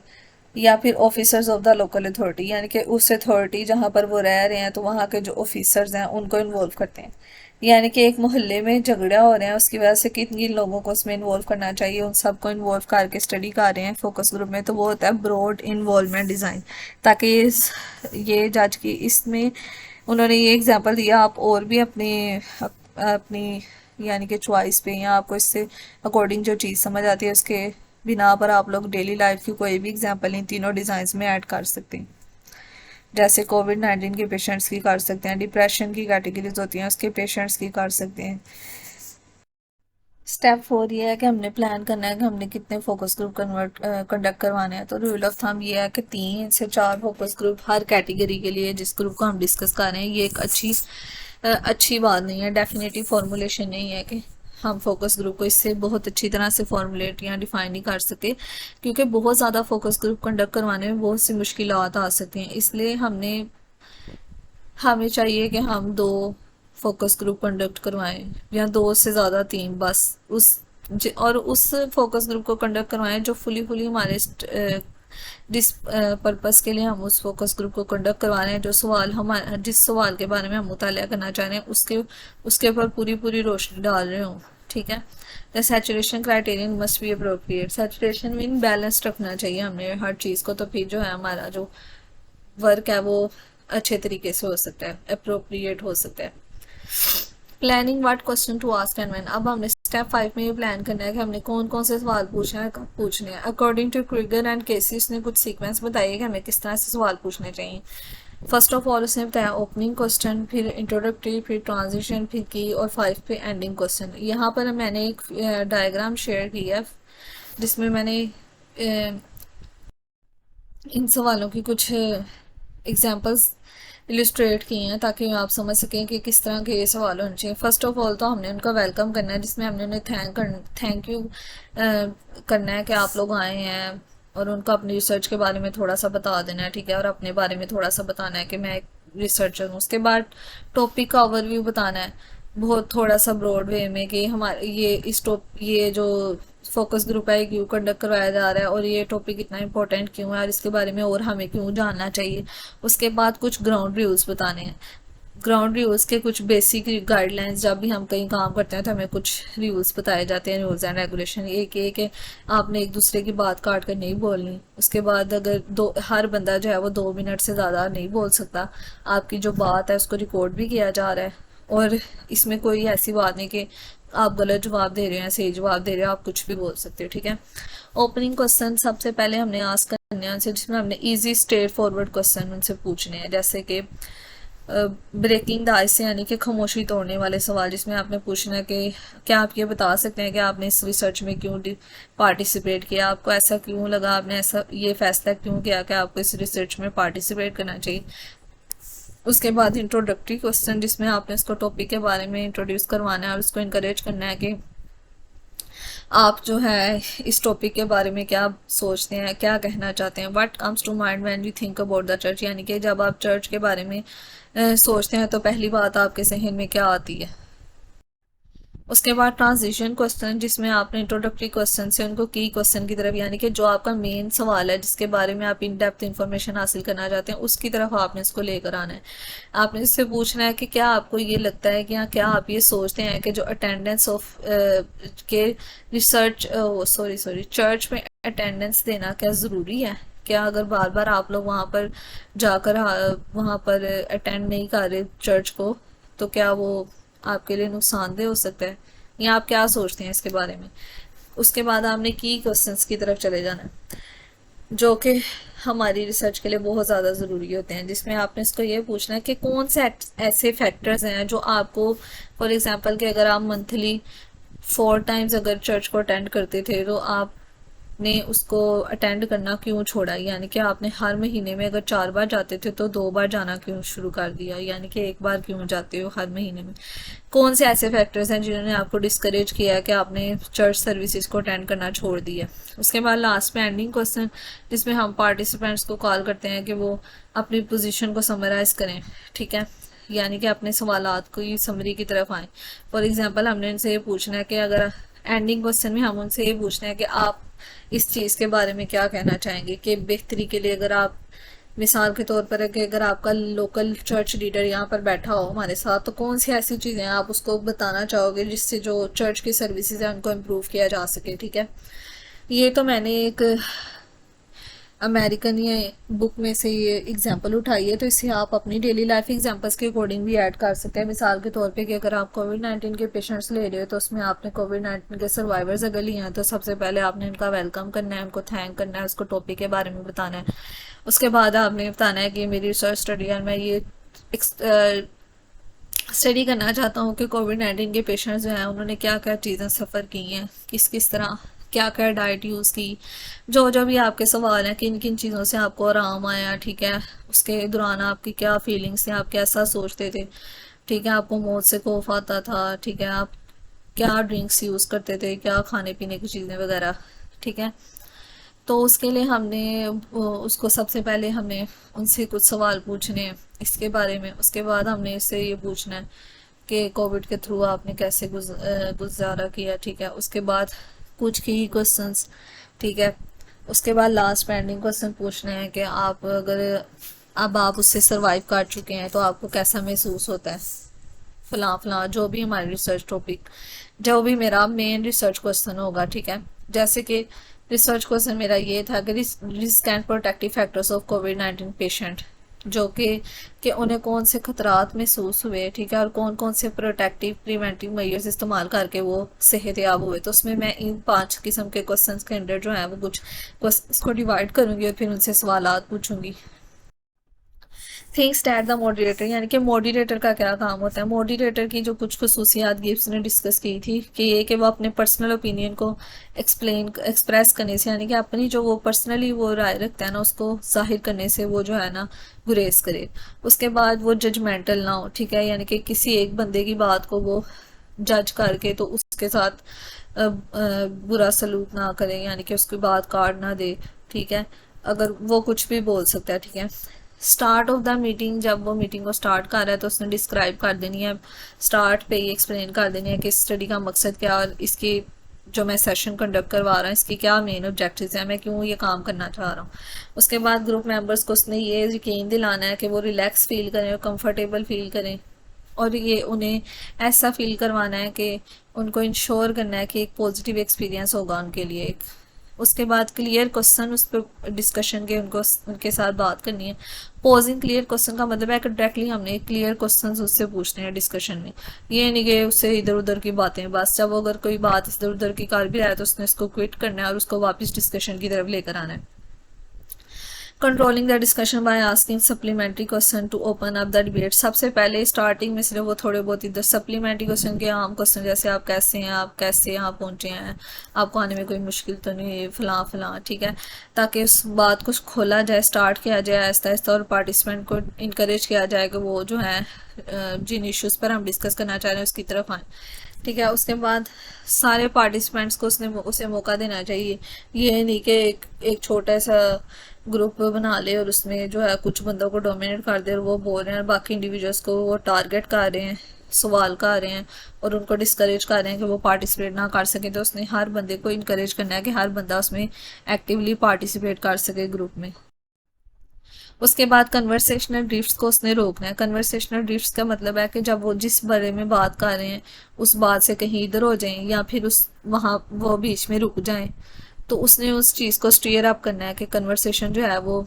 या फिर officers of the local authority, यानी कि उस अथॉरिटी जहाँ पर वो रह रहे हैं तो वहाँ के जो ऑफिसर्स हैं उनको इन्वॉल्व करते हैं। यानी कि एक मोहल्ले में झगड़ा हो रहे हैं, उसकी वजह से कितनी लोगों को उसमें इन्वॉल्व करना चाहिए, उन सबको इन्वॉल्व करके स्टडी कर रहे हैं फोकस ग्रुप में, तो वो होता है ब्रॉड इन्वॉल्वमेंट डिज़ाइन। ताकि ये जज की इसमें उन्होंने ये एग्जांपल दिया, आप और भी अपनी यानी कि चॉइस पे, या आपको इससे अकॉर्डिंग जो चीज़ समझ आती है उसके बिना पर आप लोग डेली लाइफ की कोई भी एग्जांपल इन तीनों डिज़ाइंस में ऐड कर सकते हैं। जैसे कोविड-19 के पेशेंट्स की कर सकते हैं, डिप्रेशन की कैटेगरीज होती हैं उसके पेशेंट्स की कर सकते हैं। स्टेप 4 ये है कि हमने प्लान करना है कि हमने कितने फोकस ग्रुप कंडक्ट करवाने हैं। तो रूल ऑफ थंब ये है कि 3 से 4 फोकस ग्रुप हर कैटेगरी के लिए, जिस ग्रुप को हम डिस्कस कर रहे हैं। ये एक अच्छी बात नहीं है, डेफिनेटिव फॉर्मुलेशन नहीं है कि हम फोकस ग्रुप को इससे बहुत अच्छी तरह से फॉर्मुलेट या डिफाइन नहीं कर सके, क्योंकि बहुत ज़्यादा फोकस ग्रुप कंडक्ट करवाने में बहुत सी मुश्किलात आ सकती हैं। इसलिए हमें चाहिए कि हम 2 फोकस ग्रुप कंडक्ट करवाएं, या 2 से ज़्यादा 3, बस और उस फोकस ग्रुप को कंडक्ट करवाएं जो फुली हमारे जिस पर्पस के लिए हम उस फोकस ग्रुप को कंडक्ट करवा रहे हैं, जिस सवाल के बारे में हम मुताला करना चाह रहे हैं उसके ऊपर पूरी रोशनी डाल रहे हों, ठीक है। The saturation criterion must be appropriate, saturation mean balance रखना चाहिए हमने हर चीज़ को, तो फिर जो है हमारा जो वर्क है वो अच्छे तरीके से हो सकता है, अप्रोप्रिएट हो सकता है। Planning what question to ask and when, अब हमने स्टेप 5 में ये प्लान करना है कि हमने कौन कौन से सवाल पूछना है, कब पूछने हैं। According to Krueger and Casey ने कुछ सीक्वेंस बताइए कि हमें किस तरह से सवाल पूछने चाहिए। फर्स्ट ऑफ ऑल उसने बताया ओपनिंग क्वेश्चन, फिर इंट्रोडक्टरी, फिर ट्रांजिशन, फिर की, और 5 पे एंडिंग क्वेश्चन। यहाँ पर मैंने एक डायग्राम शेयर किया जिसमें मैंने इन सवालों की कुछ एग्जांपल्स इलिस्ट्रेट किए हैं ताकि आप समझ सकें कि किस तरह के ये सवाल होने चाहिए। फर्स्ट ऑफ ऑल तो हमने उनका वेलकम करना है, जिसमें हमने उन्हें थैंक यू करना है कि आप लोग आए हैं, और उनको अपनी रिसर्च के बारे में थोड़ा सा बता देना है, ठीक है, और अपने बारे में थोड़ा सा बताना है कि मैं एक रिसर्चर हूँ। उसके बाद टॉपिक का ओवरव्यू बताना है बहुत थोड़ा सा ब्रॉड वे में कि हमारे ये जो फोकस ग्रुप है क्यों कंडक्ट करवाया जा रहा है, और ये टॉपिक इतना इंपॉर्टेंट क्यों है, और इसके बारे में और हमें क्यों जानना चाहिए। उसके बाद कुछ ग्राउंड रूल्स बताने हैं। ग्राउंड रूल्स के कुछ बेसिक गाइडलाइंस, जब भी हम कहीं काम करते हैं तो हमें कुछ रूल्स बताए जाते हैं, रूल्स एंड रेगुलेशन। एक एक है, आपने एक दूसरे की बात काट कर नहीं बोलनी। उसके बाद अगर दो हर बंदा जो है वो 2 मिनट से ज़्यादा नहीं बोल सकता। आपकी जो बात है उसको रिकॉर्ड भी किया जा रहा है, और इसमें कोई ऐसी बात नहीं कि आप गलत जवाब दे रहे हैं, सही जवाब दे रहे हो, आप कुछ भी बोल सकते हो, ठीक है। ओपनिंग क्वेश्चन सबसे पहले हमने आस्क करने हैं उनसे, जिसमें हमने इजी स्ट्रेट फॉरवर्ड क्वेश्चन उनसे पूछने हैं, जैसे कि ब्रेकिंग द आइस यानी कि खामोशी तोड़ने वाले सवाल, जिसमें आपने पूछना है कि क्या आप ये बता सकते हैं कि आपने इस रिसर्च में क्यों पार्टिसिपेट किया, आपको ऐसा क्यों लगा, आपने ऐसा ये फैसला क्यों किया कि आपको इस रिसर्च में पार्टिसिपेट करना चाहिए। उसके बाद इंट्रोडक्टरी क्वेश्चन, जिसमें आपने उसको टॉपिक के बारे में इंट्रोड्यूस करवाना है और उसको इनकरेज करना है कि आप जो है इस टॉपिक के बारे में क्या सोचते हैं, क्या कहना चाहते हैं। What comes to mind when you think about the church, यानी कि जब आप चर्च के बारे में सोचते हैं तो पहली बात आपके जहन में क्या आती है। उसके बाद ट्रांजिशन क्वेश्चन, जिसमें आपने इंट्रोडक्टरी क्वेश्चन से उनको की क्वेश्चन की तरफ, यानी कि जो आपका मेन सवाल है जिसके बारे में आप इन डेप्थ इंफॉर्मेशन हासिल करना चाहते हैं उसकी तरफ आपने इसको लेकर आना है। आपने इससे पूछना है कि क्या आपको ये लगता है कि या क्या आप ये सोचते हैं कि जो अटेंडेंस ऑफ के रिसर्च सॉरी चर्च में अटेंडेंस देना क्या ज़रूरी है। क्या अगर बार बार आप लोग वहाँ पर जाकर वहाँ पर अटेंड नहीं कर रहे चर्च को, तो क्या वो आपके लिए नुकसानदेह हो सकता है, या आप क्या सोचते हैं इसके बारे में। उसके बाद आपने की क्वेश्चंस की तरफ चले जाना है, जो कि हमारी रिसर्च के लिए बहुत ज़्यादा ज़रूरी होते हैं, जिसमें आपने इसको ये पूछना है कि कौन से ऐसे फैक्टर्स हैं जो आपको, फॉर एग्जांपल कि अगर आप मंथली 4 टाइम्स अगर चर्च को अटेंड करते थे तो आप ने उसको अटेंड करना क्यों छोड़ा, यानी कि आपने हर महीने में अगर 4 बार जाते थे तो 2 बार जाना क्यों शुरू कर दिया, यानी कि 1 बार क्यों जाते हो हर महीने में। कौन से ऐसे फैक्टर्स हैं जिन्होंने आपको डिस्करेज किया है कि आपने चर्च सर्विसेज को अटेंड करना छोड़ दिया। उसके बाद लास्ट में एंडिंग क्वेश्चन, जिसमें हम पार्टिसिपेंट्स को कॉल करते हैं कि वो अपनी पोजीशन को समराइज करें, ठीक है, यानी कि अपने सवालात को समरी की तरफ आए। फॉर एग्जांपल हमने उनसे ये पूछना है कि अगर एंडिंग क्वेश्चन में हम उनसे ये पूछना है कि आप इस चीज़ के बारे में क्या कहना चाहेंगे कि बेहतरी के लिए, अगर आप मिसाल के तौर पर है कि अगर आपका लोकल चर्च लीडर यहाँ पर बैठा हो हमारे साथ, तो कौन सी ऐसी चीज़ें आप उसको बताना चाहोगे जिससे जो चर्च की सर्विसेज है उनको इम्प्रूव किया जा सके, ठीक है। ये तो मैंने एक अमेरिकन ये बुक में से ये एग्जांपल उठाई है, तो इसे आप अपनी डेली लाइफ एग्जांपल्स के अकॉर्डिंग भी ऐड कर सकते हैं। मिसाल के तौर पे कि अगर आप कोविड-19 के पेशेंट्स ले रहे हो तो उसमें आपने कोविड-19 के सर्वाइवर्स अगर लिए हैं तो सबसे पहले आपने उनका वेलकम करना है, उनको थैंक करना है, उसको टॉपिक के बारे में बताना है। उसके बाद आपने बताना है कि मेरी रिसर्च स्टडी और मैं ये स्टडी करना चाहता हूँ कि कोविड-19 के पेशेंट्स जो हैं उन्होंने क्या क्या चीज़ें सफ़र की हैं, किस किस तरह क्या क्या डाइट यूज़ की, जो जो भी आपके सवाल हैं, किन किन चीज़ों से आपको आराम आया, ठीक है। उसके दौरान आपकी क्या फीलिंग्स थी, आप कैसा सोचते थे, ठीक है, आपको मौत से खौफ आता था, ठीक है, आप क्या ड्रिंक्स यूज़ करते थे, क्या खाने पीने की चीज़ें वगैरह, ठीक है। तो उसके लिए हमने उसको सबसे पहले हमने उनसे कुछ सवाल पूछने हैं इसके बारे में। उसके बाद हमने इससे ये पूछना है कि कोविड के थ्रू आपने कैसे गुजारा किया, ठीक है। उसके बाद कुछ की क्वेश्चंस, ठीक है। उसके बाद लास्ट पेंडिंग क्वेश्चन पूछने हैं कि आप अगर अब आप उससे सरवाइव कर चुके हैं तो आपको कैसा महसूस होता है, फलां फलां, जो भी हमारी रिसर्च टॉपिक, जो भी मेरा मेन रिसर्च क्वेश्चन होगा, ठीक है। जैसे कि रिसर्च क्वेश्चन मेरा ये था कि risk and protective factors of covid patient, जो कि उन्हें कौन से खतरात महसूस हुए, ठीक है, और कौन कौन से प्रोटेक्टिव प्रिवेंटिव मेजर्स इस्तेमाल करके वो सेहतयाब हुए। तो उसमें मैं इन 5 किस्म के क्वेश्चंस के अंदर जो है वो कुछ क्वेश्चंस को डिवाइड करूंगी और फिर उनसे सवालात पूछूंगी। थिंग्स दैट द मॉडरेटर, यानी कि मॉडरेटर का क्या काम होता है। मॉडरेटर की जो कुछ खसूसियात गिब्स ने डिस्कस की थी कि ये कि वो अपने पर्सनल ओपिनियन को एक्सप्रेस करने से, यानी कि अपनी जो वो पर्सनली वो राय रखता है ना उसको जाहिर करने से वो जो है ना गुरेज करे। उसके बाद वो जजमेंटल ना हो, ठीक है, यानी कि किसी एक बंदे की बात को वो जज करके तो उसके साथ बुरा सलूक ना करें, यानी कि उसकी बात काट ना दे, ठीक है, अगर वो कुछ भी बोल सकता है, ठीक है। स्टार्ट ऑफ द मीटिंग, जब वो मीटिंग को स्टार्ट कर रहा है तो उसने डिस्क्राइब कर देनी है, स्टार्ट पे ही एक्सप्लेन कर देनी है कि स्टडी का मकसद क्या और इसकी जो मैं सेशन कंडक्ट करवा रहा हूँ इसकी क्या मेन ऑब्जेक्टिव्स हैं, मैं क्यों ये काम करना चाह रहा हूँ। उसके बाद ग्रुप मेंबर्स को उसने ये यकीन दिलाना है कि वो रिलैक्स फील करें और कंफर्टेबल फील करें, और ये उन्हें ऐसा फील करवाना है कि उनको इंश्योर करना है कि एक पॉजिटिव एक्सपीरियंस होगा उनके लिए एक। उसके बाद क्लियर क्वेश्चन उस पर डिस्कशन के उनको उनके साथ बात करनी है। पोजिंग क्लियर क्वेश्चन का मतलब है कि डायरेक्टली हमने क्लियर क्वेश्चन उससे पूछने हैं डिस्कशन में, ये नहीं कि उससे इधर उधर की बातें, बस जब अगर कोई बात इधर उधर की कर भी रहा है तो उसने उसको क्विट करना है और उसको वापस डिस्कशन की तरफ लेकर आना है। Controlling the discussion by asking supplementary question to open up the debate. सबसे पहले स्टार्टिंग में सिर्फ वो थोड़े बहुत इधर सप्लीमेंट्री क्वेश्चन के आम क्वेश्चन, जैसे आप कैसे हैं, आप कैसे यहाँ पहुँचे हैं, आपको आने में कोई मुश्किल तो नहीं है, फलां फलां, ठीक है, ताकि उस बात को खोला जाए, स्टार्ट किया जाए आहिस्ता आहिस्ता, और पार्टिसिपेंट को इनक्रेज किया जाए कि वो जो है जिन इश्यूज़ पर हम डिस्कस करना चाह रहे हैं उसकी तरफ आए, ठीक है। उसके बाद सारे पार्टिसिपेंट्स को उसे मौका देना चाहिए, ये नहीं कि एक छोटा सा ग्रुप बना ले और उसमें जो है कुछ बंदों को डोमिनेट कर दे और वो बोल रहे हैं, और बाकी इंडिविजुअल्स को वो टारगेट कर रहे हैं, सवाल कर रहे हैं और उनको डिस्करेज कर रहे हैं कि वो पार्टिसिपेट ना कर सके। तो उसने हर बंदे को इनकरेज करना है कि हर बंदा उसमें एक्टिवली पार्टिसिपेट कर सके ग्रुप में। उसके बाद कन्वर्सेशनल ड्रिफ्ट्स को उसने रोकना है। कन्वर्सेशनल ड्रिफ्ट्स का मतलब है कि जब वो जिस बारे में बात कर रहे हैं उस बात से कहीं इधर हो जाएं या फिर उस वहाँ वो बीच में रुक जाएं, तो उसने उस चीज़ को स्टीयर अप करना है कि कन्वर्सेशन जो है वो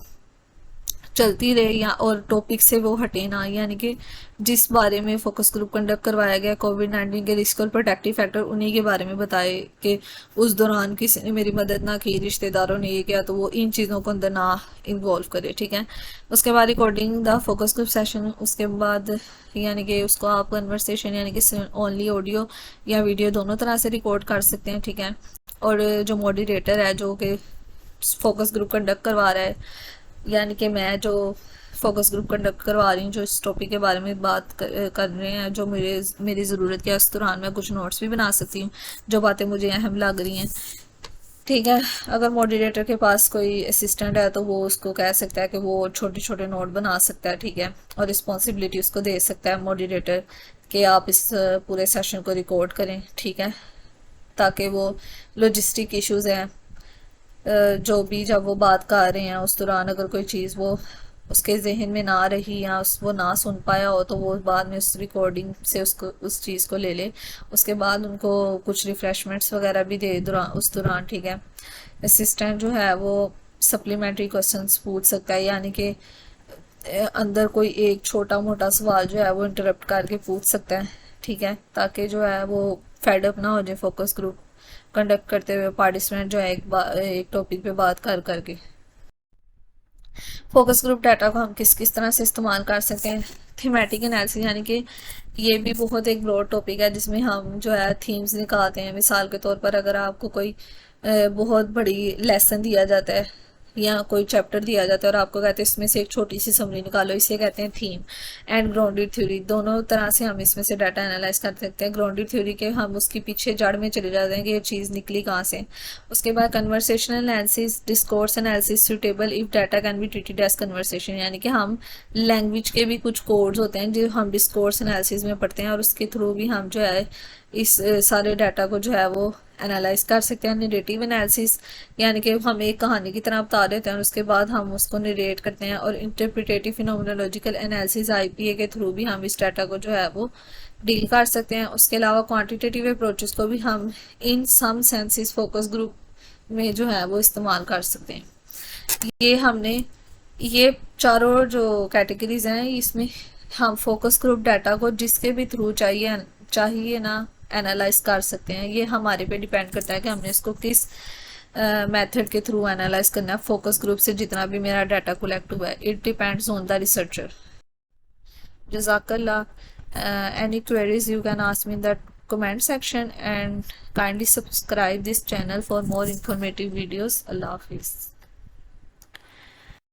चलती रहे या और टॉपिक से वो हटे ना, यानी कि जिस बारे में फोकस ग्रुप कंडक्ट करवाया गया कोविड-19 के रिस्क और प्रोटेक्टिव फैक्टर, उन्हीं के बारे में बताए कि उस दौरान किसी ने मेरी मदद ना की, रिश्तेदारों ने ये किया, तो वो इन चीज़ों को अंदर ना इन्वॉल्व करे, ठीक है। उसके बाद recording the focus group session, उसके बाद यानी कि उसको आप कन्वर्सेशन यानी कि ओनली ऑडियो या वीडियो दोनों तरह से रिकॉर्ड कर सकते हैं, ठीक है। और जो मॉडरेटर है जो कि फोकस ग्रुप कंडक्ट करवा रहा है, यानी कि मैं जो फोकस ग्रुप कंडक्ट करवा रही हूँ, जो इस टॉपिक के बारे में बात कर रहे हैं, जो मेरी ज़रूरत के उस दौरान मैं कुछ नोट्स भी बना सकती हूँ जो बातें मुझे अहम लग रही हैं, ठीक है। अगर मॉडरेटर के पास कोई असिस्टेंट है तो वो उसको कह सकता है कि वो छोटे छोटे नोट बना सकता है, ठीक है, और रिस्पॉन्सिबिलिटी उसको दे सकता है मॉडरेटर कि आप इस पूरे सेशन को रिकॉर्ड करें, ठीक है, ताकि वो लॉजिस्टिक इश्यूज़ हैं जो भी जब वो बात कर रहे हैं उस दौरान अगर कोई चीज़ वो उसके जहन में ना रही या वो ना सुन पाया हो तो वो बाद में उस रिकॉर्डिंग से उसको उस चीज़ को ले ले। उसके बाद उनको कुछ रिफ़्रेशमेंट्स वगैरह भी दे उस दौरान, ठीक है। असिस्टेंट जो है वो सप्लीमेंट्री क्वेश्चंस पूछ सकता है, यानी कि अंदर कोई एक छोटा मोटा सवाल जो है वो इंटरप्ट करके पूछ सकता है, ठीक है, ताकि जो है वो फेडअप ना हो जाए फोकस ग्रुप कंडक्ट करते हुए पार्टिसिपेंट जो है एक टॉपिक पे बात कर करके। फोकस ग्रुप डाटा को हम किस किस तरह से इस्तेमाल कर सकते हैं। थीमेटिक एनालिसिस, यानी कि ये भी बहुत एक ब्रॉड टॉपिक है जिसमें हम जो है थीम्स निकालते हैं। मिसाल के तौर पर अगर आपको कोई बहुत बड़ी लेसन दिया जाता है या कोई चैप्टर दिया जाता है और आपको कहते हैं इसमें से एक छोटी सी समरी निकालो, इसे कहते हैं थीम। एंड ग्राउंडेड थ्योरी, दोनों तरह से हम इसमें से डाटा एनालाइज कर सकते हैं। ग्राउंडेड थ्योरी के हम उसके पीछे जड़ में चले जाते हैं कि ये चीज़ निकली कहाँ से। उसके बाद conversational analysis, discourse analysis suitable if data can be treated as conversation, यानी कि हम लैंग्वेज के भी कुछ कोड्स होते हैं जो हम डिस्कोर्स एनालिसिस में पढ़ते हैं और उसके थ्रू भी हम जो है इस सारे डाटा को जो है वो एनालाइज कर सकते हैं। नरेटिव एनालिसिस, यानी कि हम एक कहानी की तरह बता देते हैं और उसके बाद हम उसको नरेट करते हैं। और इंटरप्रिटेटिव फिनोमिनोलॉजिकल एनालिसिस आईपीए के थ्रू भी हम इस डाटा को जो है वो डील कर सकते हैं। उसके अलावा क्वांटिटेटिव अप्रोचेस को भी हम इन सम सेंसेस फोकस ग्रुप में जो है वो इस्तेमाल कर सकते हैं। ये चारों जो कैटेगरीज हैं इसमें हम फोकस ग्रुप डाटा को जिसके भी थ्रू चाहिए ना एनालाइज कर सकते हैं। ये हमारे पे डिपेंड करता है कि हमने इसको किस मेथड के थ्रू एनालाइज करना है। फोकस ग्रुप से जितना भी मेरा डाटा कलेक्ट हुआ है, it depends on the researcher. जज़ाकल्लाह। Any queries you can ask me in the comment section and kindly subscribe this channel for more informative videos. Allah Hafiz.